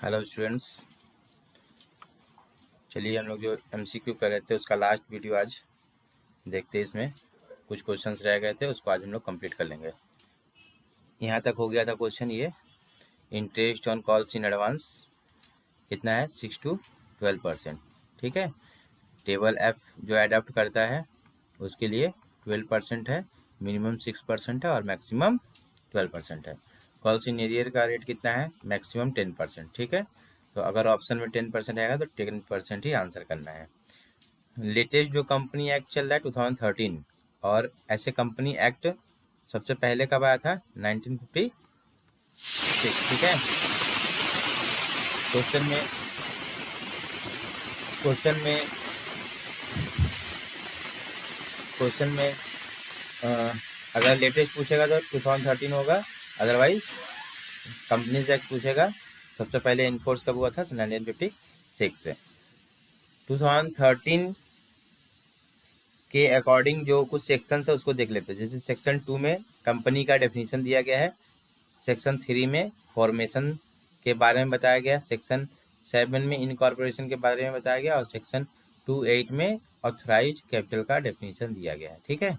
Hello students, चलिए हम लोग जो एमसीक्यू कर रहे थे उसका लास्ट वीडियो आज देखते हैं। इसमें कुछ क्वेश्चंस रह गए थे, उसको आज हम लोग कंप्लीट कर लेंगे। यहाँ तक हो गया था क्वेश्चन ये, interest on calls in advance कितना है 6 to 12%। ठीक है, टेबल एफ जो एडॉप्ट करता है उसके लिए 12% है, मिनिमम 6% है और मैक्सिमम 12% है। कॉल्स इन एरियर का रेट कितना है, मैक्सिमम 10%। ठीक है, तो अगर ऑप्शन में 10% आएगा तो 10% ही आंसर करना है। लेटेस्ट जो कंपनी एक्ट चल रहा है 2013, और ऐसे कंपनी एक्ट सबसे पहले कब आया था 1956। ठीक है, क्वेश्चन में क्वेश्चन में अगर लेटेस्ट पूछेगा तो 2013 होगा, अदरवाइज कंपनीज एक्ट पूछेगा सबसे पहले इन्फोर्स कब हुआ था तो 1956 से। 2013 के अकॉर्डिंग जो कुछ सेक्शन है उसको देख लेते हैं। जैसे सेक्शन 2 में कंपनी का डेफिनेशन दिया गया है, सेक्शन 3 में फॉर्मेशन के बारे में बताया गया, सेक्शन 7 में इनकॉर्पोरेशन के बारे में बताया गया और सेक्शन 2(8) में ऑथराइज कैपिटल का डेफिनेशन दिया गया है। ठीक है,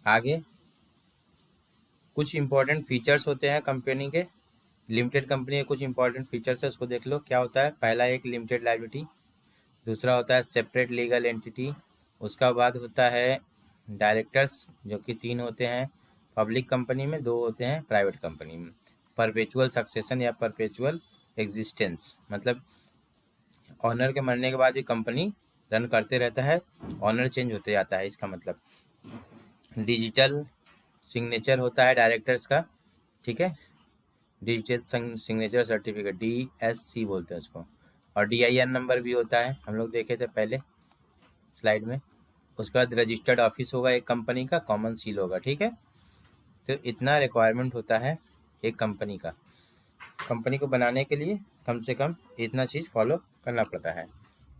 आगे कुछ इंपॉर्टेंट फीचर्स होते हैं कंपनी के, लिमिटेड कंपनी के कुछ इंपॉर्टेंट फीचर्स है, उसको देख लो क्या होता है। पहला एक लिमिटेड लायबिलिटी, दूसरा होता है सेपरेट लीगल एंटिटी, उसका बाद होता है डायरेक्टर्स जो कि 3 होते हैं, पब्लिक कंपनी में 2 होते हैं, प्राइवेट कंपनी में। परपेचुअल सक्सेशन या परपेचुअल एग्जिस्टेंस, मतलब ऑनर के मरने के बाद भी कंपनी रन करते रहता है, ऑनर चेंज होते जाता है, इसका मतलब। डिजिटल सिग्नेचर होता है डायरेक्टर्स का, ठीक है, डिजिटल सिग्नेचर सर्टिफिकेट DSC बोलते हैं उसको, और DIN नंबर भी होता है, हम लोग देखे थे पहले स्लाइड में। उसके बाद रजिस्टर्ड ऑफिस होगा एक कंपनी का, कॉमन सील होगा। ठीक है, तो इतना रिक्वायरमेंट होता है एक कंपनी का, कंपनी को बनाने के लिए कम से कम इतना चीज़ फॉलो करना पड़ता है।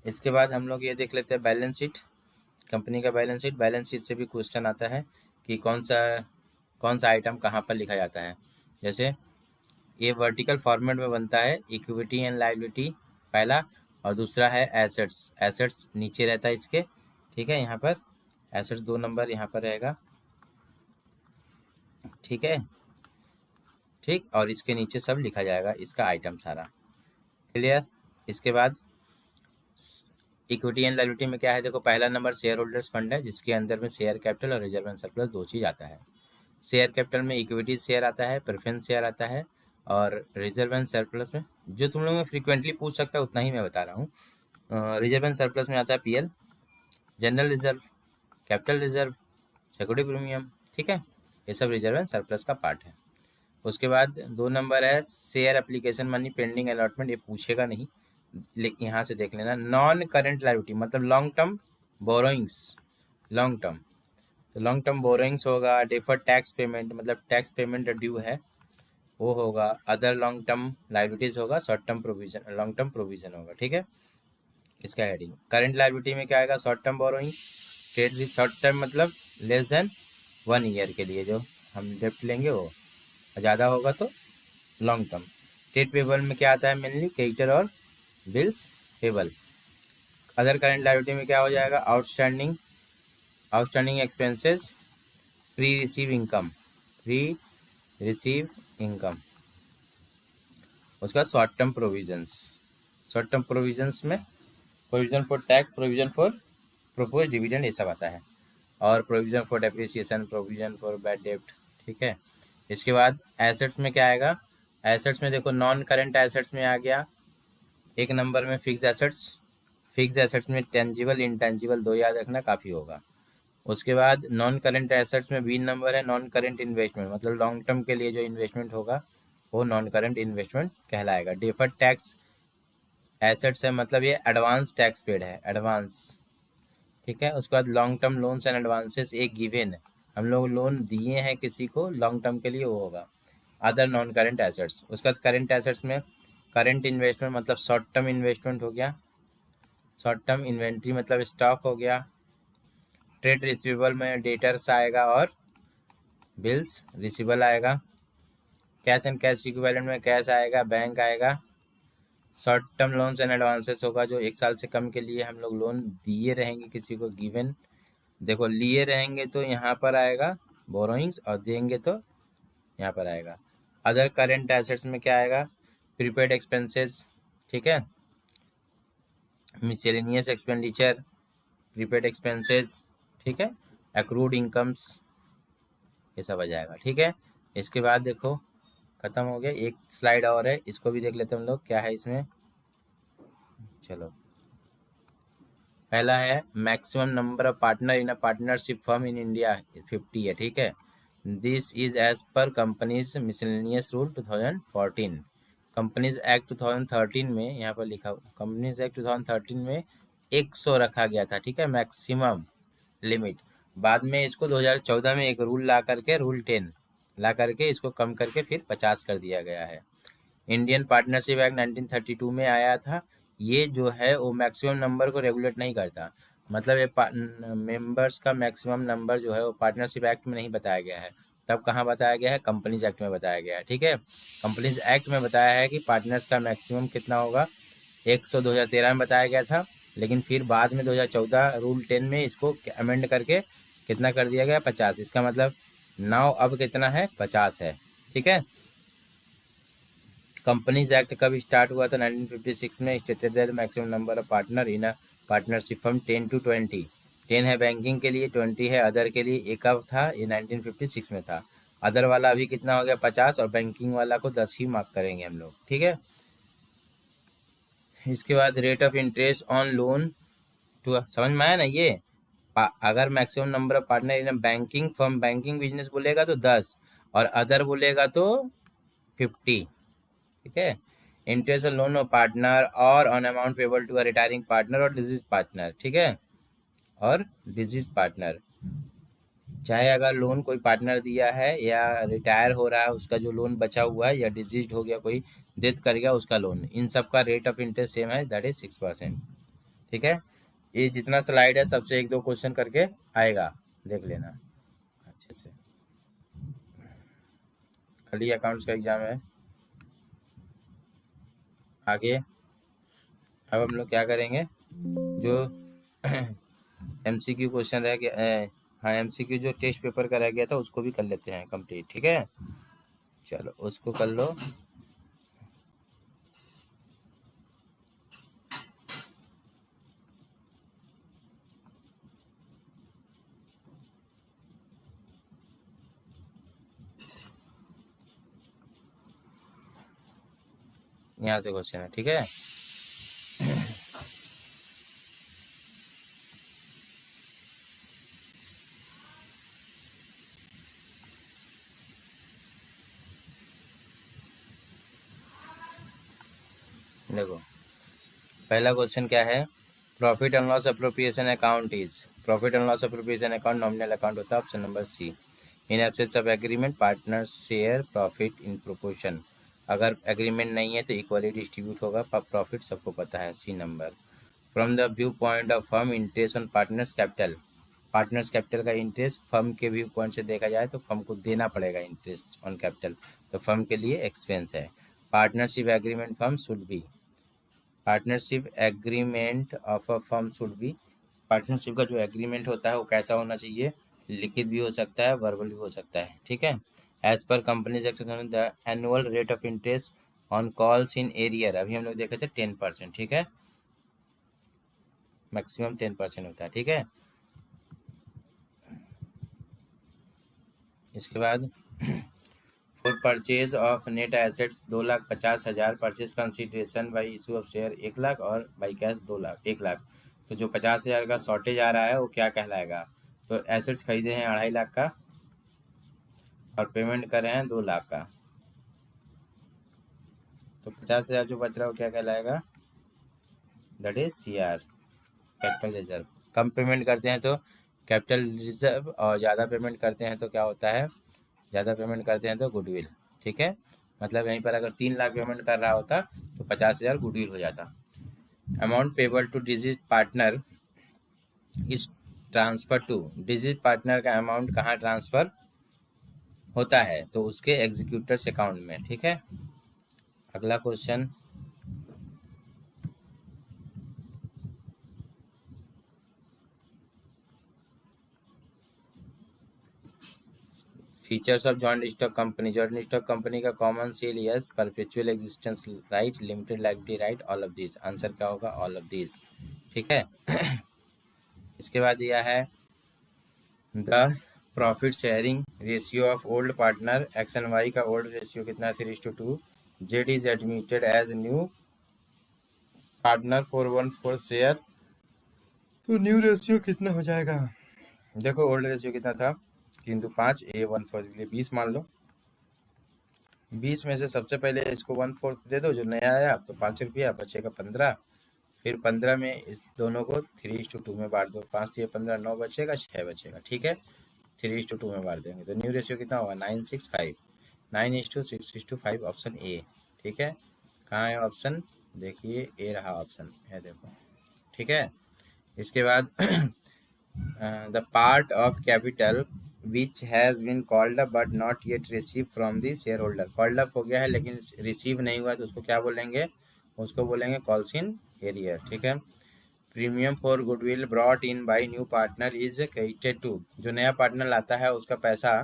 इसके बाद हम लोग ये देख लेते हैं बैलेंस शीट, कंपनी का बैलेंस शीट। बैलेंस शीट से भी क्वेश्चन आता है कि कौन सा आइटम कहाँ पर लिखा जाता है। जैसे ये वर्टिकल फॉर्मेट में बनता है, इक्विटी एंड लायबिलिटी पहला, और दूसरा है एसेट्स। एसेट्स नीचे रहता है इसके, ठीक है, यहाँ पर एसेट्स 2 नंबर यहाँ पर रहेगा। ठीक है, ठीक, और इसके नीचे सब लिखा जाएगा इसका आइटम सारा, क्लियर। इसके बाद इक्विटी एंड लायबिलिटी में क्या है, देखो पहला नंबर शेयर होल्डर्स फंड है, जिसके अंदर में शेयर कैपिटल और रिजर्व एंड सरप्लस 2 चीज़ आता है। शेयर कैपिटल में इक्विटी शेयर आता है, प्रेफरेंस शेयर आता है, और रिजर्व एंड सरप्लस में जो तुम लोग में फ्रीक्वेंटली पूछ सकता है उतना ही मैं बता रहा हूँ। रिजर्व एंड सरप्लस में आता है PL, general reserve, capital reserve, security premium. ठीक है, ये सब रिजर्व एंड सरप्लस का पार्ट है। उसके बाद 2 नंबर है share application money pending allotment, ये पूछेगा नहीं, लेकिन यहाँ से देख लेना। नॉन करेंट लायबिलिटी मतलब long term borrowings, long term, तो लॉन्ग टर्म बोरोइंग्स होगा। डिफर्ड टैक्स पेमेंट मतलब टैक्स पेमेंट ड्यू है वो होगा। अदर लॉन्ग टर्म लायबिलिटीज होगा, short term provision, long term provision होगा। ठीक है, इसका हेडिंग। करंट लायबिलिटी में क्या आएगा, short term borrowing. Trade with short term मतलब लेस देन 1 ईयर के लिए जो हम डेप्ट लेंगे वो, ज़्यादा होगा तो लॉन्ग टर्म। ट्रेड पेबल में क्या आता है, मेनली क्रेडिटर और bills payable. Other current liability में क्या हो जाएगा, outstanding expenses, pre receive income. उसका शॉर्ट टर्म प्रोविजंस में provision for tax, provision for propose dividend, ये सब आता है, और provision for depreciation, provision for bad डेप्ट। ठीक है, इसके बाद एसेट्स में क्या आएगा, एसेट्स में देखो नॉन करेंट एसेट्स में आ गया एक नंबर में फिक्स एसेट्स। फिक्स एसेट्स में टेंजिबल इंटेंजिबल 2 याद रखना काफ़ी होगा। उसके बाद नॉन करेंट एसेट्स में 20 नंबर है नॉन करेंट इन्वेस्टमेंट, मतलब लॉन्ग टर्म के लिए जो इन्वेस्टमेंट होगा वो नॉन करेंट इन्वेस्टमेंट कहलाएगा। डिफर्ड टैक्स एसेट्स है, मतलब ये एडवांस टैक्स पेड है, एडवांस। ठीक है, उसके बाद long term loans and advances, एक गिवन हम लोग लोन दिए हैं किसी को लॉन्ग टर्म के लिए, वो होगा। अदर नॉन करेंट एसेट्स, उसके बाद करेंट एसेट्स में करेंट इन्वेस्टमेंट मतलब शॉर्ट टर्म इन्वेस्टमेंट हो गया, शॉर्ट टर्म इन्वेंट्री मतलब स्टॉक हो गया। ट्रेड रिसीवेबल में डेटर्स आएगा और बिल्स रिसीवेबल आएगा। कैश एंड कैश इक्विवेलेंट में कैश आएगा, बैंक आएगा, short term loans and advances होगा, जो 1 साल से कम के लिए हम लोग लोन दिए रहेंगे किसी को गिवन। देखो लिए रहेंगे तो यहाँ पर आएगा बोरोइंग्स, और देंगे तो यहाँ पर आएगा। अदर करेंट एसेट्स में क्या आएगा, प्रीपेड एक्सपेंसेस, ठीक है, मिसलेनियस एक्सपेंडिचर, प्रीपेड एक्सपेंसेस, ठीक है, एक्रूड इनकम्स, ये सब आ जाएगा, ठीक है। इसके बाद देखो खत्म हो गया, एक स्लाइड और है, इसको भी देख लेते हैं हम लोग क्या है इसमें। चलो, पहला है maximum number of partner in a partnership firm in India 50 है, ठीक है। This is as per companies miscellaneous rule 2014। Companies act 2013 में, यहाँ पर लिखा हुआ कंपनीज एक्ट 2013 में 100 रखा गया था, ठीक है, मैक्सिमम लिमिट। बाद में इसको 2014 में एक रूल ला करके, रूल 10 ला करके इसको कम करके फिर 50 कर दिया गया है। इंडियन पार्टनरशिप एक्ट 1932 में आया था। ये जो है वो मैक्सिमम नंबर को रेगुलेट नहीं करता, मतलब ये मेंबर्स का मैक्सिमम नंबर जो है वो पार्टनरशिप एक्ट में नहीं बताया गया है। तब कहाँ बताया गया है, कंपनीज एक्ट में बताया गया है, ठीक है। कंपनीज एक्ट में बताया है कि पार्टनर्स का मैक्सिमम कितना होगा, 100 2013 में बताया गया था, लेकिन फिर बाद में 2014 रूल 10 में इसको अमेंड करके कितना कर दिया गया, 50। इसका मतलब नाउ अब कितना है, 50 है, ठीक है। कंपनीज एक्ट कब स्टार्ट हुआ था, 1956 में। Stated that maximum number of partner in a partnership firm 10 to 20। 10 है बैंकिंग के लिए, 20 है अदर के लिए। एक अब था, ये 1956 में था। अदर वाला अभी कितना हो गया, 50, और बैंकिंग वाला को 10 ही मार्क करेंगे हम लोग, ठीक है। इसके बाद rate of interest on loan to, समझ में आया ना ये। अगर maximum number of partner in banking firm, banking business बोलेगा तो 10, और अदर बोलेगा तो 50, ठीक है। Interest on loan of partner और on amount payable to a retiring partner और डिजीज पार्टनर, ठीक है, और डिजीज पार्टनर। चाहे अगर लोन कोई पार्टनर दिया है या रिटायर हो रहा है उसका जो लोन बचा हुआ है, या डिजीज हो गया, कोई डेथ कर गया उसका लोन, इन सब का रेट ऑफ इंटरेस्ट सेम है, दैट इज 6%, ठीक है। ये जितना स्लाइड है सबसे 1-2 क्वेश्चन करके आएगा, देख लेना अच्छे से। खाली अकाउंट्स का एग्जाम है। आगे अब हम लोग क्या करेंगे, जो एमसीक्यू क्वेश्चन रह गया, हाँ एमसीक्यू जो टेस्ट पेपर का रह गया था उसको भी कर लेते हैं कंप्लीट, ठीक है। चलो उसको कर लो। यहाँ से क्वेश्चन है, ठीक है। देखो पहला क्वेश्चन क्या है, profit and loss appropriation account is, profit and loss appropriation account nominal account होता है, option number C. In absence of agreement partner share profit in proportion, अगर एग्रीमेंट नहीं है तो इक्वली डिस्ट्रीब्यूट होगा प्रॉफिट, सबको पता है, C number. From the view point of firm interest on partners capital, partners capital का इंटरेस्ट फर्म के व्यू पॉइंट से देखा जाए तो फर्म को देना पड़ेगा इंटरेस्ट ऑन कैपिटल, तो फर्म के लिए एक्सपेंस है। Partnership agreement firm should be, partnership agreement of a firm should be, partnership का जो एग्रीमेंट होता है वो कैसा होना चाहिए, लिखित भी हो सकता है, वर्बल भी हो सकता है, ठीक है। As per companies act the annual rate of interest on calls in arrear, अभी हम लोग देखे थे 10%, ठीक है, मैक्सिमम 10% होता है, ठीक है। इसके बाद for purchase of net assets 2,50,000, purchase consideration by issue of share 1 lakh, और बाई कैश 2 लाख 1 लाख। तो जो 50,000 का शॉर्टेज आ रहा है वो क्या कहलाएगा, तो एसेट्स खरीदे हैं 2.5 लाख का और पेमेंट कर रहे हैं 2 लाख का, तो 50,000 जो बच रहा है वो क्या कहलाएगा, that is CR, capital reserve. Come payment करते हैं तो कैपिटल रिजर्व, और ज़्यादा पेमेंट करते हैं तो क्या होता है, ज़्यादा पेमेंट करते हैं तो गुडविल, ठीक है। मतलब यहीं पर अगर 3 लाख पेमेंट कर रहा होता तो 50,000 गुडविल हो जाता। Amount payable to deceased partner is transfer to, deceased partner का अमाउंट कहाँ ट्रांसफर होता है तो उसके एग्जीक्यूटर्स अकाउंट में। ठीक है, अगला question, features of joint stock company. Joint stock company का common share, yes. Perpetual existence right, limited liability right, all of this. Answer क्या होगा? All of this. ठीक है। इसके बाद दिया है the profit sharing ratio of old partner. X and Y का ओल्ड रेशियो कितना? 3:2। Z is admitted as new partner 414 share, तो न्यू रेशियो कितना हो जाएगा? देखो ओल्ड रेशियो कितना था? 3:5, A1/4 के लिए 20 मान लो। 20 में से सबसे पहले इसको 1/4 दे दो जो नया आया, तो 5 रुपया बचेगा 15। फिर 15 में इस दोनों को 3:2 में बांट दो। 5 या 15, 9 बचेगा, 6 बचेगा। ठीक है, 3:2 में बांट देंगे तो न्यू रेशियो कितना होगा? 9:6:5। 9:6:5 ऑप्शन ए। ठीक है, कहाँ है ऑप्शन? देखिए ए रहा ऑप्शन, है देखो। ठीक है, इसके बाद the part of capital which has been called up but not yet receive from the share holder. Called up हो गया है लेकिन रिसीव नहीं हुआ, तो उसको क्या बोलेंगे? उसको बोलेंगे कॉल्स इन एरियर। ठीक है, premium for goodwill brought in by new partner is credited to. जो नया पार्टनर लाता है उसका पैसा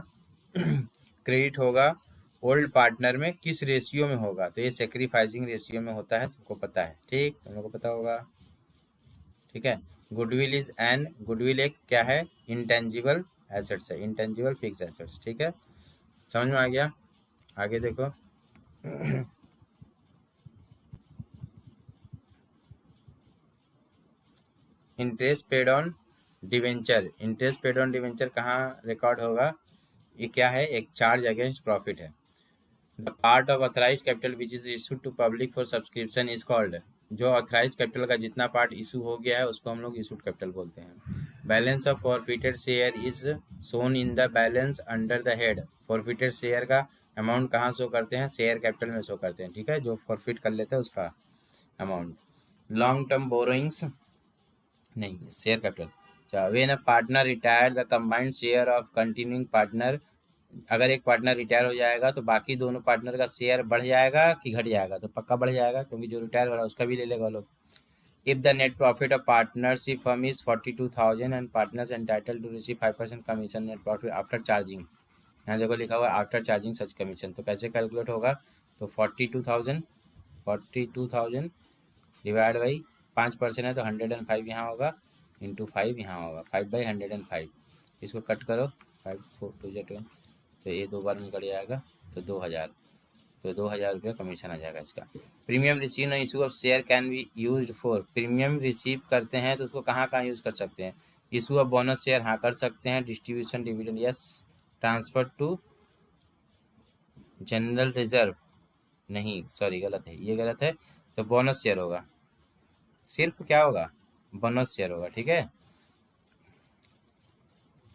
क्रेडिट होगा ओल्ड पार्टनर में, किस रेशियो में होगा? तो ये सेक्रीफाइसिंग रेशियो में होता है, सबको पता है। ठीक, तुम लोग को पता होगा। ठीक है, गुडविल इज एन, गुडविल एक क्या है? इंटेंजिबल एसेट्स है, इंटेंजिबल फिक्स एसेट्स। ठीक है, समझ में आ गया? आगे देखो। Interest paid on debenture. Interest paid on debenture कहाँ रिकॉर्ड होगा? ये क्या है? एक चार्ज अगेंस्ट प्रॉफिट है। The part of authorise capital which is issued to public for subscription is called. जो ऑथराइज कैपिटल का जितना पार्ट इशू हो गया है उसको हम लोग इशूड कैपिटल बोलते हैं। Balance of forfeited share is shown in the balance under the head. Forfeited share का अमाउंट कहाँ शो करते हैं? शेयर कैपिटल में शो करते हैं। ठीक है, जो फॉरफिट कर लेते हैं उसका अमाउंट। लॉन्ग टर्म बोरोइंग्स नहीं, share capital. When a partner retire the combined share of continuing partner. अगर एक पार्टनर रिटायर हो जाएगा तो बाकी दोनों पार्टनर का शेयर बढ़ जाएगा कि घट जाएगा? तो पक्का बढ़ जाएगा, क्योंकि जो रिटायर हो रहा है उसका भी ले लेगा लोग। If the net profit of partnership firm is 42,000 and partners entitled to receive 5% commission net profit after charging. यहाँ देखो लिखा हुआ आफ्टर चार्जिंग सच कमीशन, तो कैसे कैलकुलेट होगा? तो 42,000 डिवाइड बाई 5% है तो 105 यहाँ होगा, इंटू 5 यहाँ होगा, 5/105। इसको कट करो, 5 4 2 20, तो ये 2 बार में कट जाएगा, तो 2,000। तो 2,000 रुपये कमीशन आ जाएगा इसका। Premium receive no issue of share can be use for. Premium receive करते हैं तो उसको कहाँ कहाँ यूज़ कर सकते हैं? इशू ऑफ बोनस शेयर हाँ कर सकते हैं। Distribution dividend yes. Transfer to general reserve नहीं, सॉरी गलत है, ये गलत है। तो बोनस शेयर होगा, सिर्फ क्या होगा? बोनस शेयर होगा। ठीक है,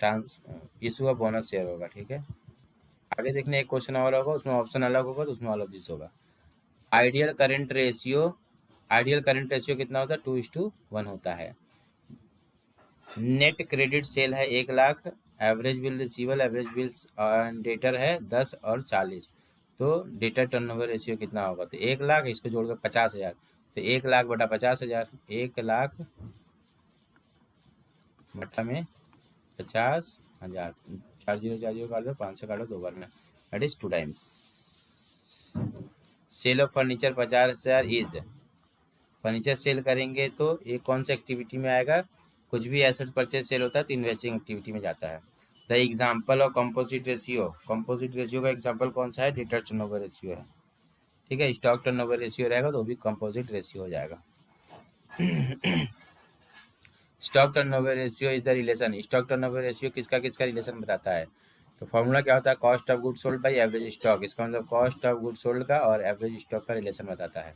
trans issue of bonus share होगा। ठीक है, आगे देखने एक क्वेश्चन और होगा, उसमें ऑप्शन अलग होगा तो उसमें अलग दिस होगा। Ideal current ratio, ideal current ratio कितना होता है? 2:1 होता है। नेट क्रेडिट सेल है 1,00,000, average bill रिसीवल, average bills debtor है 10 और 40, तो डेटर टर्नओवर रेशियो कितना होगा? तो 1,00,000 इसको जोड़कर 50,000, तो 1,00,000 बटा 50,000, 1,00,000 बटा में 50,000, 40 काट दो, 5 से काटो 2 बार में, that is 2 times. Sale of furniture 50,000 is, furniture sale करेंगे तो ये कौन सी एक्टिविटी में आएगा? कुछ भी एसेट परचेज सेल होता है तो इन्वेस्टिंग एक्टिविटी में जाता है। The example of composite ratio, composite ratio का एग्जाम्पल कौन सा है? डेटर टर्नओवर रेशियो है। ठीक है, स्टॉक टर्नओवर रेशियो रहेगा तो भी कंपोजिट रेशियो हो जाएगा। Stock turnover ratio is the relation, stock turnover ratio किसका किसका रिलेशन बताता है? तो फॉर्मूला क्या होता है? Cost of good sold by average stock. इसका मतलब कॉस्ट ऑफ गुड सोल्ड का और एवरेज स्टॉक का रिलेशन बताता है।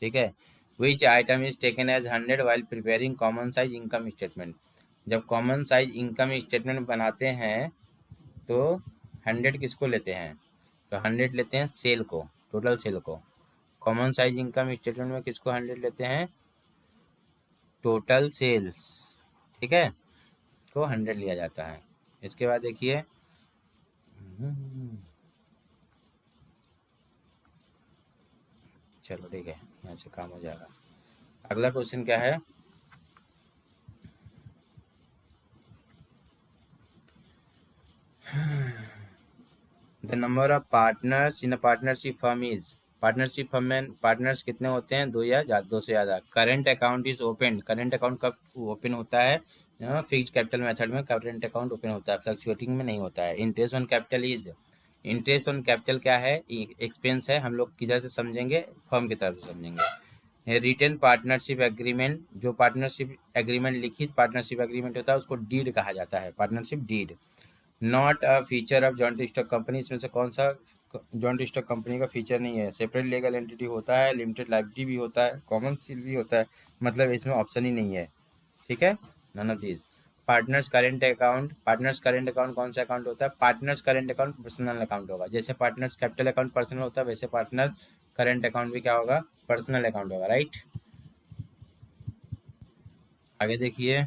ठीक है, which item is taken as 100 while preparing common size income statement. जब कॉमन साइज इनकम स्टेटमेंट बनाते हैं तो 100 किसको लेते हैं? तो 100 लेते हैं सेल को, टोटल सेल को। कॉमन साइज इनकम स्टेटमेंट में किसको 100 लेते हैं? Total sales. ठीक है, को 100 लिया जाता है। इसके बाद देखिए चलो ठीक है, यहाँ से काम हो जाएगा। अगला क्वेश्चन क्या है? The number of partners in a partnership firm is, partnership firm में पार्टनर्स कितने होते हैं? दो या दो से ज़्यादा। Current account is open, current account कब ओपन होता है? फिक्स्ड कैपिटल मेथड में करेंट अकाउंट ओपन होता है, फ्लक्चुएटिंग में नहीं होता है। Interest on capital is, interest on capital क्या है? एक्सपेंस है। हम लोग किधर से समझेंगे? फर्म की तरफ से समझेंगे। रिटेन पार्टनरशिप एग्रीमेंट, जो पार्टनरशिप एग्रीमेंट, लिखित पार्टनरशिप एग्रीमेंट होता है उसको डीड कहा जाता है, partnership deed. Not a feature of joint stock company, इसमें से कौन सा जॉइंट स्टॉक कंपनी का फीचर नहीं है? सेपरेट लीगल एंटिटी होता है, लिमिटेड लायबिलिटी भी होता है, कॉमन सील भी होता है, मतलब इसमें ऑप्शन ही नहीं है। ठीक है, none of this. Partners current account, partners current account कौन सा अकाउंट होता है? Partners current account personal account होगा। जैसे पार्टनर्स कैपिटल अकाउंट पर्सनल होता है, वैसे पार्टनर करेंट अकाउंट भी क्या होगा? पर्सनल अकाउंट होगा, राइट। आगे देखिए,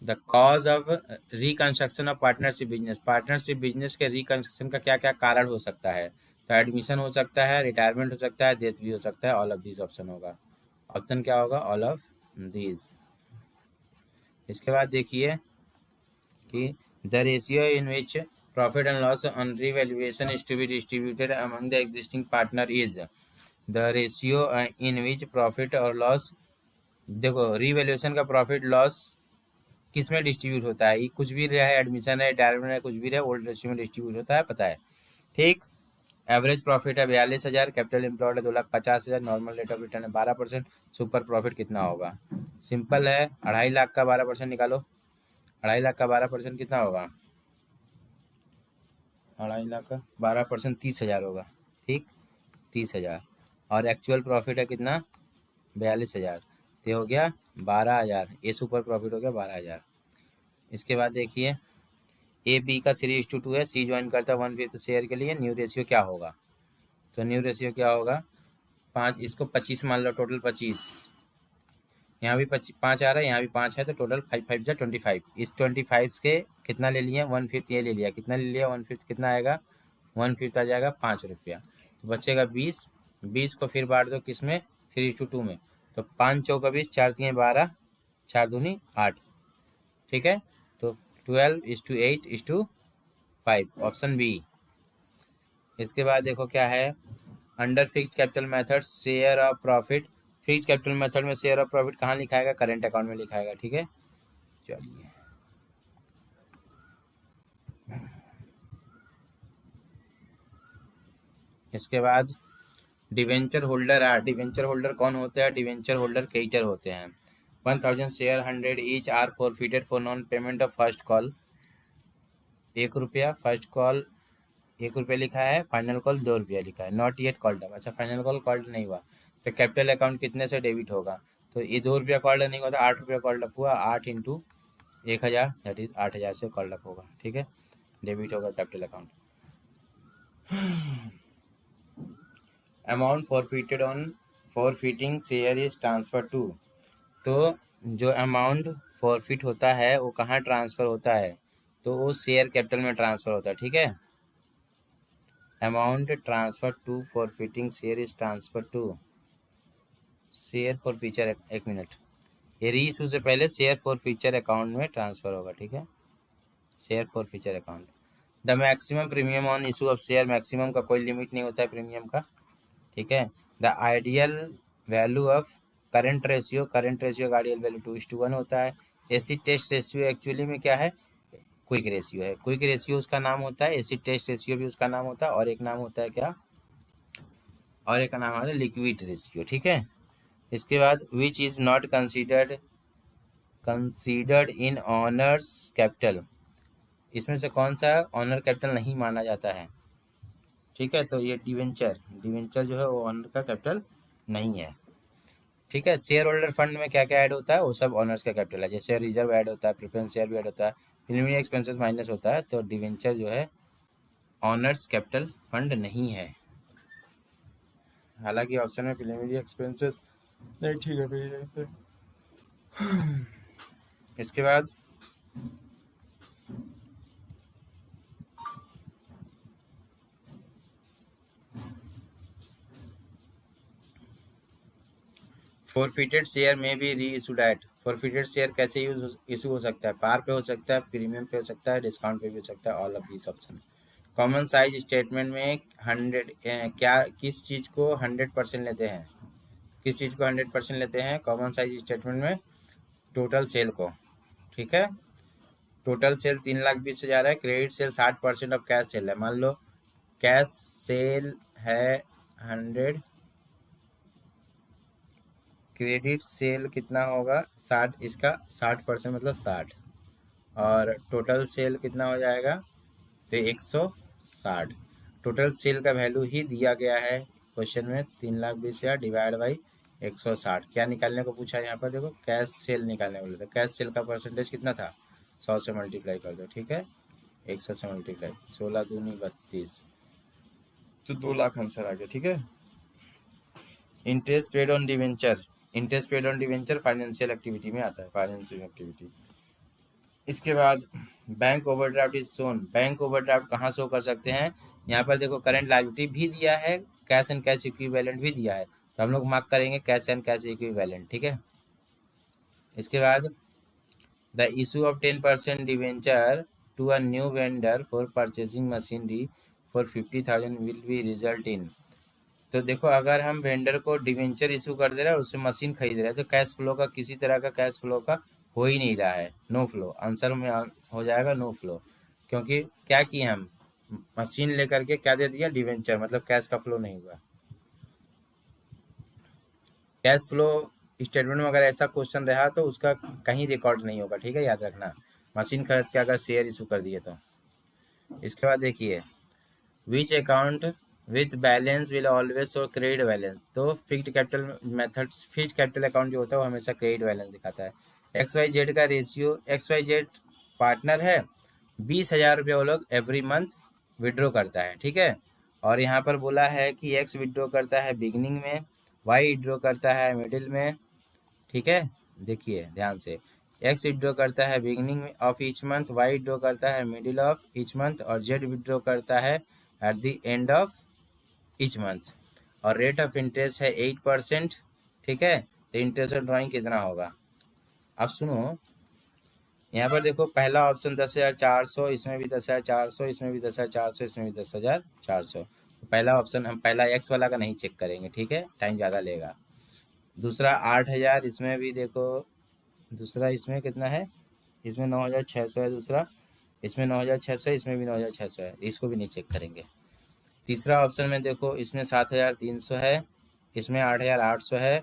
the cause of reconstruction of partnership business, partnership business के रिकंस्ट्रक्शन का क्या क्या कारण हो सकता है? तो एडमिशन हो सकता है, रिटायरमेंट हो सकता है, डेथ भी हो सकता है। ऑल ऑफ दिस ऑप्शन होगा। ऑप्शन क्या होगा? All of this. इसके बाद देखिए कि the ratio in which profit and loss on revaluation is to be distributed among the existing partner is, the ratio in which profit और loss, देखो revaluation का प्रॉफिट लॉस किस में डिस्ट्रीब्यूट होता है? ये कुछ भी रहे, एडमिशन है, रिटायरमेंट है, कुछ भी रहे, ओल्ड रेशियो में डिस्ट्रीब्यूट होता है, पता है। ठीक। एवरेज प्रॉफिट है 42,000, कैपिटल एम्प्लॉयड है 2,50,000, नॉर्मल रेट ऑफ रिटर्न है 12%, सुपर प्रॉफिट कितना होगा? सिंपल है, 2.5 लाख का 12% निकालो। 2.5 लाख का 12% कितना होगा? 2.5 लाख का 12% 30,000 होगा। ठीक, 30,000। और एक्चुअल प्रॉफिट है कितना? 42,000। तो हो गया 12,000, ये सुपर प्रॉफिट हो गया 12,000। इसके बाद देखिए, ए बी का 3:2 है, सी ज्वाइन करता है 1/5 शेयर के लिए, न्यू रेशियो क्या होगा? तो न्यू रेशियो क्या होगा? 5, इसको 25 मान लो, टोटल 25, यहाँ भी 5 आ रहा है, यहाँ भी 5 है, तो टोटल 5 5 जा 25। इस 25 के कितना ले लिया? 1/5 ये ले लिया, कितना ले लिया? 1/5 कितना आएगा? 1/5 आ जाएगा 5 रुपया, तो बचेगा 20। 20 को फिर बांट दो किस में? 3:2 में, तो 5 चौका 20, 4 3 12, 4 दूनी 8। ठीक है, तो 12:8:5, ऑप्शन बी। इसके बाद देखो क्या है, under fixed capital method share of profit, fixed capital method में शेयर ऑफ प्रॉफिट कहाँ लिखाएगा? करेंट अकाउंट में लिखाएगा। ठीक है, चलिए। इसके बाद debenture holder are, debenture holder कौन होते हैं? डिवेंचर होल्डर क्रेडिटर होते हैं। 1000 share 100 each are forfeited for non payment of first call, 1 रुपया फर्स्ट कॉल, 1 रुपया लिखा है, फाइनल कॉल 2 रुपया लिखा है, नॉट येट कॉल्ड अप। अच्छा, फाइनल कॉल कॉल्ड नहीं हुआ, तो कैपिटल अकाउंट कितने से डेबिट होगा? तो ये 2 रुपया कॉल्ड नहीं हुआ, तो 8 रुपया कॉल्ड अप हुआ, 8 इंटू 1,000, दैट इज 8,000 से कॉल्ड अप होगा। ठीक है, डेबिट होगा capital account. Amount forfeited on forfeiting share is transfer to, तो जो अमाउंट फॉरफिट होता है वो कहाँ ट्रांसफ़र होता है? तो वो शेयर कैपिटल में ट्रांसफ़र होता है। ठीक है, amount transfer to forfeiting share is transfer to share for future, एक मिनट, ये री इशू से पहले शेयर फॉर फ्यूचर अकाउंट में ट्रांसफ़र होगा। ठीक है, share for future account. The maximum premium on issue of share, maximum का कोई लिमिट नहीं होता है प्रीमियम का। ठीक है, the ideal value of current ratio, current ratio का आइडियल वैल्यू 2:1 होता है। एसिड टेस्ट रेशियो एक्चुअली में क्या है? क्विक रेशियो है, क्विक रेशियो उसका नाम होता है, एसिड टेस्ट रेशियो भी उसका नाम होता है, और एक नाम होता है क्या? और एक का नाम होता है लिक्विड रेशियो। ठीक है, इसके बाद which is not considered in honours capital, इसमें से कौन सा ऑनर कैपिटल नहीं माना जाता है? ठीक है, तो ये डिवेंचर, डिवेंचर जो है वो ऑनर का कैपिटल नहीं है। ठीक है, शेयर होल्डर फंड में क्या क्या ऐड होता है? वो सब ऑनर्स का कैपिटल है, जैसे रिजर्व ऐड होता है, प्रेफरेंस शेयर भी ऐड होता है, प्रीलिमिनरी एक्सपेंसेस माइनस होता है, तो डिवेंचर जो है ऑनर्स कैपिटल फंड नहीं है। हालांकि ऑप्शन में प्रीलिमिनरी एक्सपेंसेस नहीं, ठीक है फिर। इसके बाद फॉरफिटेड शेयर में भी री इशूड एट। फॉरफिटेड शेयर कैसे इशू हो सकता है? पार पे हो सकता है, प्रीमियम पे हो सकता है, डिस्काउंट पे भी हो सकता है, all of this option. Common size statement में 100 क्या किस चीज़ को 100% लेते हैं? किस चीज़ को 100% लेते हैं कॉमन साइज स्टेटमेंट में? टोटल सेल को। ठीक है, टोटल सेल 3,20,000 है, credit sale 60% of cash cell है। मान लो कैश सेल है 100, क्रेडिट सेल कितना होगा 60, इसका 60% मतलब 60, और टोटल सेल कितना हो जाएगा तो 160। टोटल सेल का वैल्यू ही दिया गया है क्वेश्चन में, 3,20,000 डिवाइड बाई 160। क्या निकालने को पूछा है यहाँ पर? देखो कैश सेल निकालने को बोला था। कैश सेल का परसेंटेज कितना था? 100 से मल्टीप्लाई कर दो। ठीक है, 100 से मल्टीप्लाई, 16 दूनी 32, तो 2 लाख आंसर आ गया। ठीक है, interest paid on debenture. Interest paid on debenture financial activity में आता है, फाइनेंशियल एक्टिविटी। इसके बाद bank overdraft is shown. Bank overdraft कहाँ शो कर सकते हैं? यहाँ पर देखो करंट लायबिलिटी भी दिया है, कैश एंड कैश इक्विवेलेंट भी दिया है, तो हम लोग मार्क करेंगे कैश एंड कैश इक्विवेलेंट। ठीक है, इसके बाद the issue of 10% debenture to a new vendor for purchasing machinery for 50,000 will be result in. तो देखो अगर हम वेंडर को डिवेंचर इशू कर दे रहे हैं और उससे मशीन खरीद रहे हैं, तो कैश फ्लो का किसी तरह का कैश फ्लो का हो ही नहीं रहा है, नो फ्लो। आंसर में हो जाएगा नो फ्लो, क्योंकि क्या किए हम? मशीन लेकर के क्या दे दिया? डिवेंचर, मतलब कैश का फ्लो नहीं हुआ। कैश फ्लो स्टेटमेंट में अगर ऐसा क्वेश्चन रहा तो उसका कहीं रिकॉर्ड नहीं होगा। ठीक है, याद रखना, मशीन खरीद के अगर शेयर इशू कर दिए तो। इसके बाद देखिए which account with balance will always show credit balance. तो fixed capital method, fixed capital account जो होता है वो हमेशा क्रेडिट बैलेंस दिखाता है। XYZ का रेशियो, XYZ पार्टनर है, 20,000 रुपये वो लोग एवरी मंथ विड्रॉ करता है। ठीक है, और यहाँ पर बोला है कि X विड्रॉ करता है बिगनिंग में, Y विड्रॉ करता है मिडिल में। ठीक है, देखिए ध्यान से, X विड्रॉ करता है beginning of each month, Y withdraw करता है मिडिल ऑफ ईच मंथ, और Z विड्रॉ करता है at the end of each month. और रेट ऑफ इंटरेस्ट है 8%। ठीक है, तो इंटरेस्ट ड्राइंग कितना होगा? अब सुनो, यहाँ पर देखो पहला ऑप्शन 10,400, इसमें भी 10,400, इसमें भी 10,400, इसमें भी 10,400। तो पहला ऑप्शन हम पहला एक्स वाला का नहीं चेक करेंगे, ठीक है, टाइम ज़्यादा लेगा। दूसरा 8,000, इसमें भी देखो, दूसरा इसमें कितना है? इसमें 9,600 है दूसरा, इसमें 9,600, इसमें भी 9,600 है, इसको भी नहीं चेक करेंगे। तीसरा ऑप्शन में देखो, इसमें 7,300 है, इसमें 8,800 है,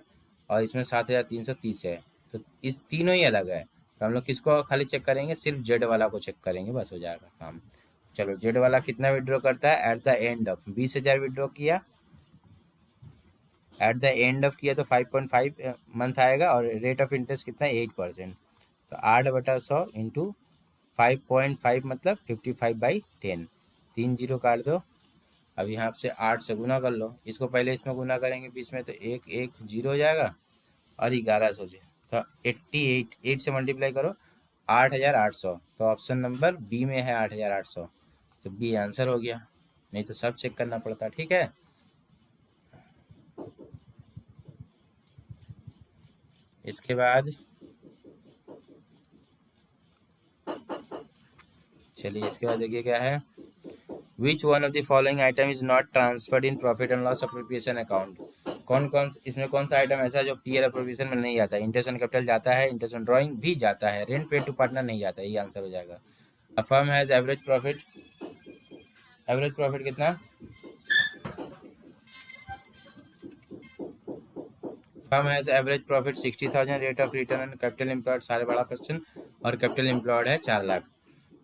और इसमें 7,330 है। तो इस तीनों ही अलग है, तो हम लोग किसको खाली चेक करेंगे? सिर्फ जेड वाला को चेक करेंगे, बस हो जाएगा काम। चलो, जेड वाला कितना विड्रॉ करता है? At the end of 20,000 withdraw किया, एट द एंड ऑफ किया तो 5.5 मंथ आएगा, और रेट ऑफ इंटरेस्ट कितना है? 8%। तो 8/100 इंटू 5.5 मतलब 55/10, 3 जीरो काट दो। अब यहाँ से 8 से गुना कर लो, इसको पहले इसमें गुना करेंगे 20 में, तो 1 1 0 हो जाएगा, और 1100 से तो 88, 8 से मल्टीप्लाई करो 8,800। तो ऑप्शन नंबर बी में है 8,800, तो बी आंसर हो गया, नहीं तो सब चेक करना पड़ता। ठीक है, इसके बाद चलिए, इसके बाद देखिए क्या है। Which one of the following item is not transferred in profit and loss appropriation account. कौन कौन इसमें कौन सा आइटम ऐसा है जो पीएल अप्रोप्रिएशन में नहीं जाता है? इंटरेस्ट ऑन कैपिटल जाता है, इंटरेस्ट ऑन ड्राइंग भी जाता है, रेंट पेड टू पार्टनर नहीं जाता है, ये आंसर हो जाएगा। A firm has average profit, average profit कितना? Firm has average profit 60,000, rate of return on capital employed 12.5%, और कैपिटल एम्प्लॉयड है 4 लाख।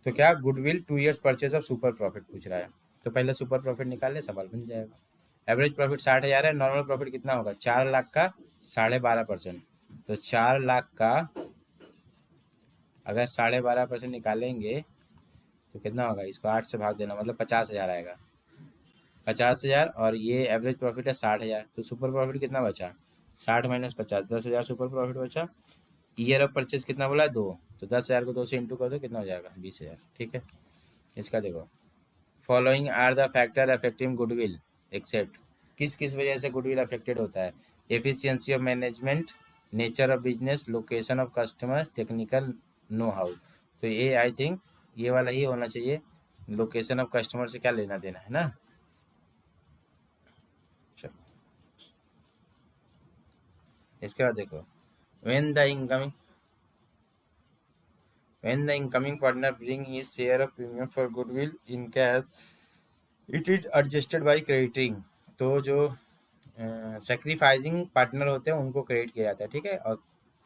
तो क्या goodwill 2 years purchase of super profit पूछ रहा है, तो पहले सुपर प्रॉफिट निकाल ले, सवाल बन जाएगा। एवरेज प्रॉफिट 60,000 है, नॉर्मल प्रॉफिट कितना होगा? 4 लाख का 12.5%, तो 4 लाख का अगर 12.5% निकालेंगे तो कितना होगा? इसको 8 से भाग देना, मतलब 50,000 आएगा, 50,000, और ये एवरेज प्रॉफिट है 60,000, तो सुपर प्रॉफिट कितना बचा? 60 माइनस 50, 10,000 सुपर प्रॉफिट बचा। ईयर ऑफ परचेज कितना बोला? 2, तो 10,000 को 2 से इंटू कर दो, कितना हो जाएगा? 20,000। ठीक है, इसका देखो, following are the factor affecting goodwill except. किस किस वजह से गुडविल अफेक्टेड होता है? Efficiency of management, nature of business, location of customer, technical know how. तो ये आई थिंक ये वाला ही होना चाहिए। लोकेशन ऑफ कस्टमर से क्या लेना देना है ना। चलो, इसके बाद देखो, when the incoming partner bring his share of premium for goodwill in cash, it is adjusted by crediting। तो जो सेक्रीफाइजिंग पार्टनर होते हैं उनको क्रेडिट किया जाता है, ठीक है। और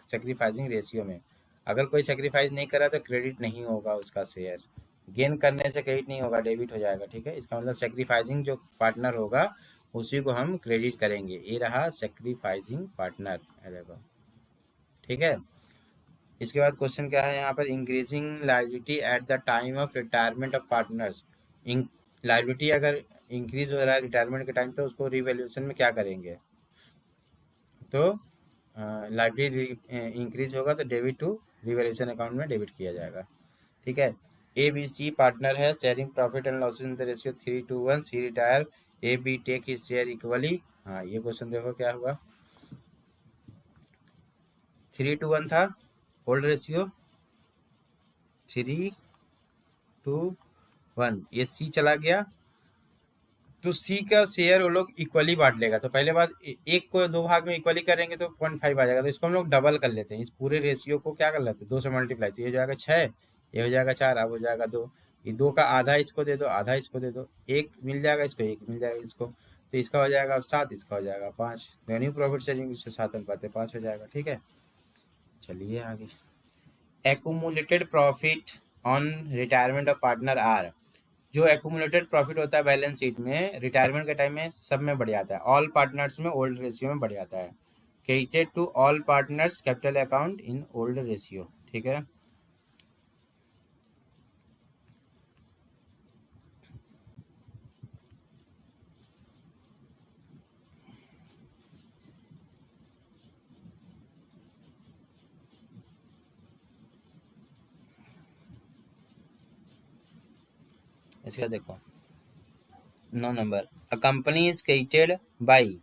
सेक्रीफाइजिंग रेशियो में अगर कोई सेक्रीफाइस नहीं करा तो क्रेडिट नहीं होगा उसका शेयर। गेन करने से क्रेडिट नहीं होगा, डेबिट हो जाएगा, ठीक है। इसका मतलब सेक्रीफाइजिंग जो पार्टनर होगा उसी को हम क्रेडिट करेंगे। ये रहा सेक्रीफाइजिंग पार्टनर, देखो, ठीक है। इसके बाद क्वेश्चन क्या है यहाँ पर, increasing liability at the time of retirement of partners. Liability अगर इंक्रीज हो रहा है रिटायरमेंट के टाइम तो उसको रिवैल्यूएशन में क्या करेंगे, तो लाइबिलिटी इंक्रीज होगा तो डेबिट टू रिवैल्यूएशन अकाउंट में डेबिट किया जाएगा, ठीक है। ए बी सी पार्टनर है, sharing profit and losses in the ratio 3:1। C retire, A B take his share equally. हाँ, ये क्वेश्चन देखो क्या हुआ, 3:1 था होल्ड रेशियो, 3:1। ये सी चला गया तो सी का शेयर वो लोग इक्वली बांट लेगा। तो पहले बात एक को दो भाग में इक्वली करेंगे तो 0.5 आ जाएगा। तो इसको हम लोग डबल कर लेते हैं, इस पूरे रेशियो को क्या कर लेते हैं, 2 से मल्टीप्लाई। तो ये हो जाएगा 6, ये हो जाएगा 4, अब हो जाएगा 2। ये 2 का आधा इसको दे दो, आधा इसको दे दो, एक मिल जाएगा इसको, एक मिल जाएगा इसको। तो इसका हो जाएगा अब 7, इसका हो जाएगा 5। न्यू प्रॉफिट शेयरिंग इससे 7 अनुपात 5 हो जाएगा, ठीक है। चलिए आगे, accumulated profit on retirement of partner are. जो एक्यूमुलेटेड प्रॉफिट होता है बैलेंस शीट में रिटायरमेंट के टाइम में सब में बढ़ जाता है, ऑल पार्टनर्स में ओल्ड रेशियो में बढ़ जाता है। Credited to all partners capital account in old ratio, ठीक है। इसका देखो 9 number, a company is created by,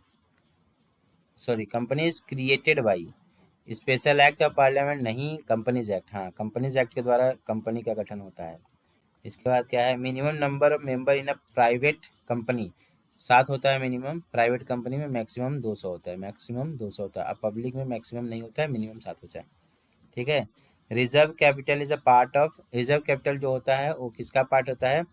company is created by special act of parliament, नहीं कंपनीज एक्ट। हाँ, कंपनीज एक्ट के द्वारा कंपनी का गठन होता है। इसके बाद क्या है, minimum number of member in a private company 7 होता है मिनिमम, प्राइवेट कंपनी में मैक्सिमम 200 होता है, मैक्सिमम 200 होता है। अब पब्लिक में मैक्सिमम नहीं होता है, मिनिमम 7 होता है, ठीक है। Reserve capital is a part of, reserve capital जो होता है वो किसका पार्ट होता है,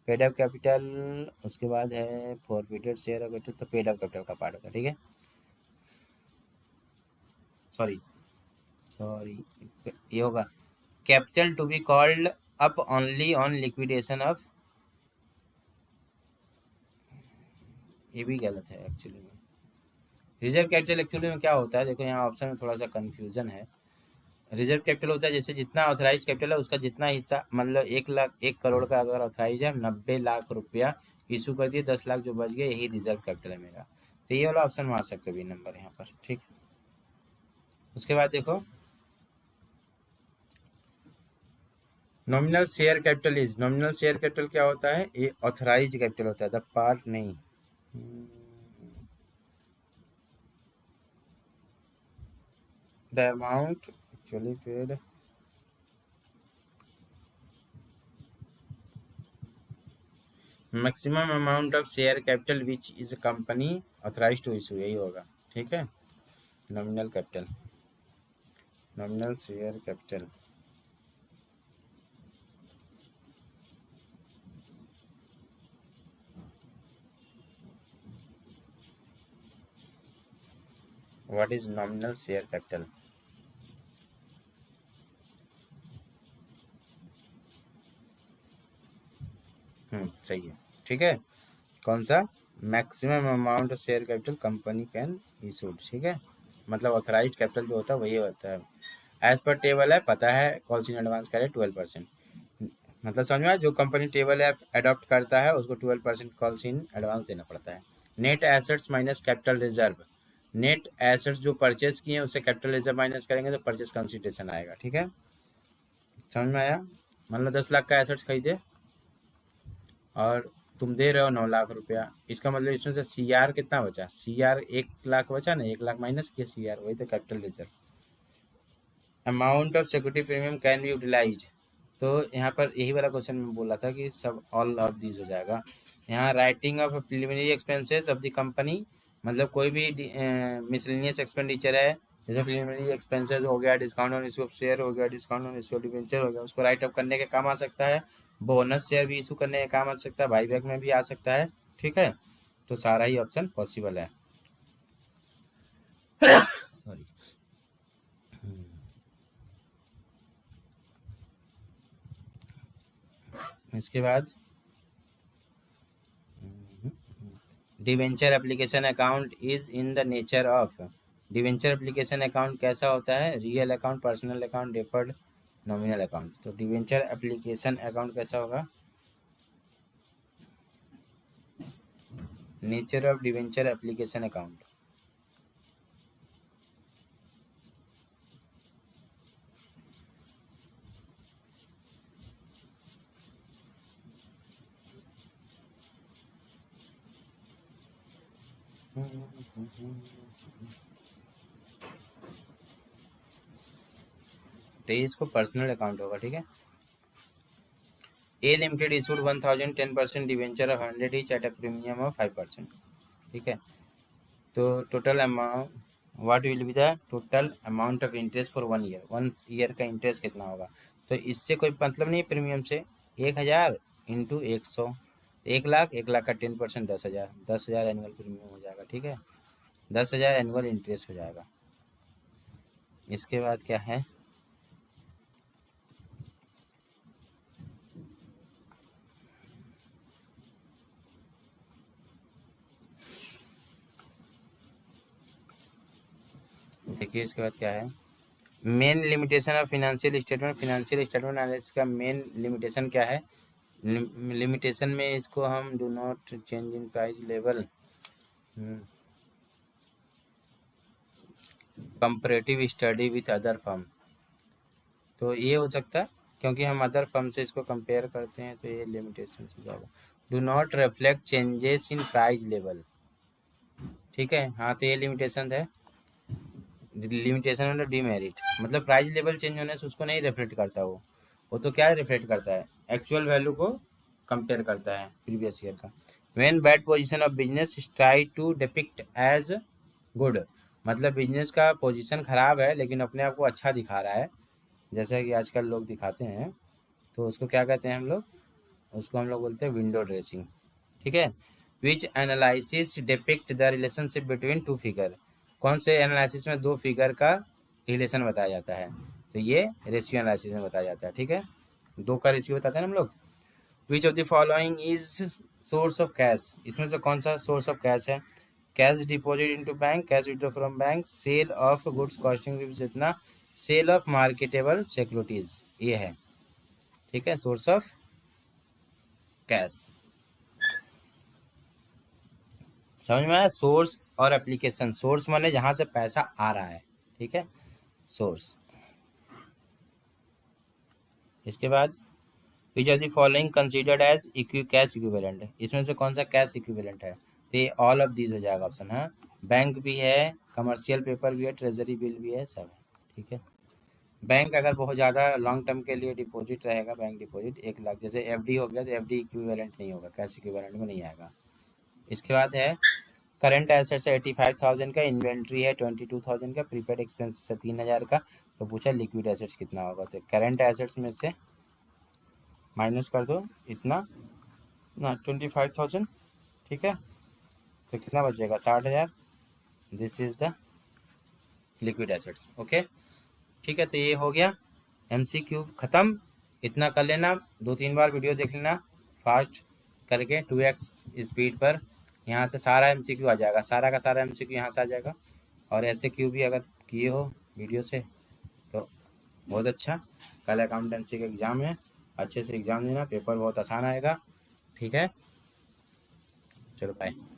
पेड अप कैपिटल। उसके बाद है फॉरफिटेड शेयर ऑफ कैपिटल, तो पेड अप कैपिटल का पार्ट होता है, ठीक है। सॉरी सॉरी, ये होगा capital to be called up only on liquidation of, ये भी गलत है एक्चुअली में। रिजर्व कैपिटल एक्चुअली में क्या होता है, देखो यहाँ ऑप्शन में थोड़ा सा कंफ्यूजन है। रिजर्व कैपिटल होता है जैसे जितना ऑथराइज कैपिटल है उसका जितना हिस्सा, मतलब 1 करोड़ का अगर ऑथराइज है, 90 लाख रुपया इशू कर दिए, 10 लाख जो बच गए, यही रिजर्व कैपिटल है मेरा। तो ये वाला ऑप्शन मार सकते हो बी नंबर यहाँ पर, ठीक। उसके बाद देखो, nominal share capital is, nominal share capital क्या होता है, ये ऑथराइज कैपिटल होता है, द पार्ट नहीं, the amount actually paid, maximum amount of share capital which is company authorise to issue, यही होगा, ठीक है। Nominal capital, nominal share capital, what is nominal share capital, सही है, ठीक है। कौन सा, maximum amount of share capital company can issued, ठीक है। मतलब ऑथराइज कैपिटल जो होता है वही होता है। एज पर टेबल है, पता है कॉल्स इन एडवांस करे 12%, मतलब समझ में आया? जो कंपनी टेबल ऐप अडॉप्ट करता है उसको 12% कॉल्स इन एडवांस देना पड़ता है। Net assets minus capital reserve, net assets जो परचेज किए उससे कैपिटल रिजर्व माइनस करेंगे तो परचेज कंसिडरेशन आएगा, ठीक है। समझ में आया? मतलब 10 लाख का एसेट्स खरीदे और तुम दे रहे हो 9 लाख रुपया, इसका मतलब इसमें से CR कितना बचा, CR 1 लाख बचा ना, 1 लाख माइनस किया CR, वही तो capital reserve. Amount of security premium can be utilise, तो यहाँ पर यही वाला क्वेश्चन में बोला था कि सब ऑल ऑफ दीज हो जाएगा। यहाँ writing of preliminary expenses of the company, मतलब कोई भी मिसलेनियस एक्सपेंडिचर है, जैसे प्रिलिमिनरी एक्सपेंसेस हो गया, discount on issue of share हो गया, discount on issue of debenture हो गया, उसको राइट अप करने के काम आ सकता है। बोनस शेयर भी इशू करने के काम आ सकता है, बाईबैक में भी आ सकता है। ठीक है, तो सारा ही ऑप्शन पॉसिबल है। सॉरी। इसके बाद debenture application account is in the nature of, debenture application account कैसा होता है, real account, personal account, deferred, nominal account. तो डिवेंचर एप्लीकेशन अकाउंट कैसा होगा, nature of debenture application account, तो इसको पर्सनल अकाउंट होगा। ठीक है, A limited issued 1000 10% debenture of 100 each at a premium of 5%। ठीक है, तो total amount, what will be the total amount of interest for 1 year, 1 year का इंटरेस्ट कितना होगा। तो इससे कोई मतलब नहीं है प्रीमियम से, 1000 इंटू 100, 1 लाख, 1 लाख का 10% 10,000, 10,000 एनुअल प्रीमियम हो जाएगा। ठीक है, 10,000 एनुअल इंटरेस्ट हो जाएगा। इसके बाद क्या है, देखिए इसके बाद क्या है, main limitation of financial statement, financial statement analysis का मेन लिमिटेशन क्या है, लिमिटेशन में इसको हम do not change in price level, comparative study with other firm, तो ये हो सकता है क्योंकि हम अदर फर्म से इसको कंपेयर करते हैं, तो ये लिमिटेशन से जाएगा। Do not reflect changes in price level. ठीक है, हाँ तो ये लिमिटेशन है, लिमिटेशन मतलब डीमेरिट, मतलब प्राइस लेवल चेंज होने से उसको नहीं रिफ्लेक्ट करता, वो तो क्या रिफ्लेक्ट करता है, एक्चुअल वैल्यू को कंपेयर करता है प्रीवियस ईयर का। When bad position of business try to depict as good, मतलब बिजनेस का पोजीशन खराब है लेकिन अपने आप को अच्छा दिखा रहा है, जैसा कि आजकल लोग दिखाते हैं, तो उसको क्या कहते हैं हम लोग, उसको हम लोग बोलते हैं विंडो ड्रेसिंग। ठीक है, which analysis depict the relationship between two figure, कौन से एनालिसिस में दो फिगर का रिलेशन बताया जाता है, तो ये रेशियो एनालिसिस में बताया जाता है। ठीक है, दो का रेशियो बताते हैं हम लोग। Which of the following is source of cash, इसमें से कौन सा सोर्स ऑफ कैश है, cash deposit into bank, cash withdraw from bank, sale of goods costing जितना, सेल ऑफ मार्केटेबल सिक्योरिटीज, ये है। ठीक है, सोर्स ऑफ कैश, समझ में आया, सोर्स और एप्लीकेशन, सोर्स माने जहां से पैसा आ रहा है। ठीक है, सोर्स। इसके बाद which are the following considered as cash equivalent, इसमें से कौन सा कैश इक्विवेलेंट है, तो ये ऑल ऑफ दीज हो जाएगा ऑप्शन है। बैंक भी है, कमर्शियल पेपर भी है, ट्रेजरी बिल भी है, सब है। ठीक है, बैंक अगर बहुत ज़्यादा लॉन्ग टर्म के लिए डिपॉजिट रहेगा, बैंक डिपॉजिट 1 लाख, जैसे एफडी हो गया, तो एफडी इक्विवेलेंट नहीं होगा, कैश इक्विवेलेंट में नहीं आएगा। इसके बाद है करंट एसेट्स है 85,000 का, इन्वेंट्री है 22,000 का, प्रीपेड एक्सपेंसेस है 3,000 का, तो पूछा लिक्विड एसेट्स कितना होगा, तो करंट एसेट्स में से माइनस कर दो इतना ना 25,000। ठीक है, तो कितना बचेगा 60,000, this is the liquid assets. Okay, ठीक है, तो ये हो गया MCQ खत्म, इतना कर लेना, 2-3 बार वीडियो देख लेना फास्ट करके 2x स्पीड पर, यहाँ से सारा MCQ आ जाएगा, सारा का सारा MCQ यहाँ से आ जाएगा। और ऐसे क्यू भी अगर किए हो वीडियो से तो बहुत अच्छा, कल अकाउंटेंसी का एग्ज़ाम है, अच्छे से एग्ज़ाम देना, पेपर बहुत आसान आएगा। ठीक है, चलो बाय।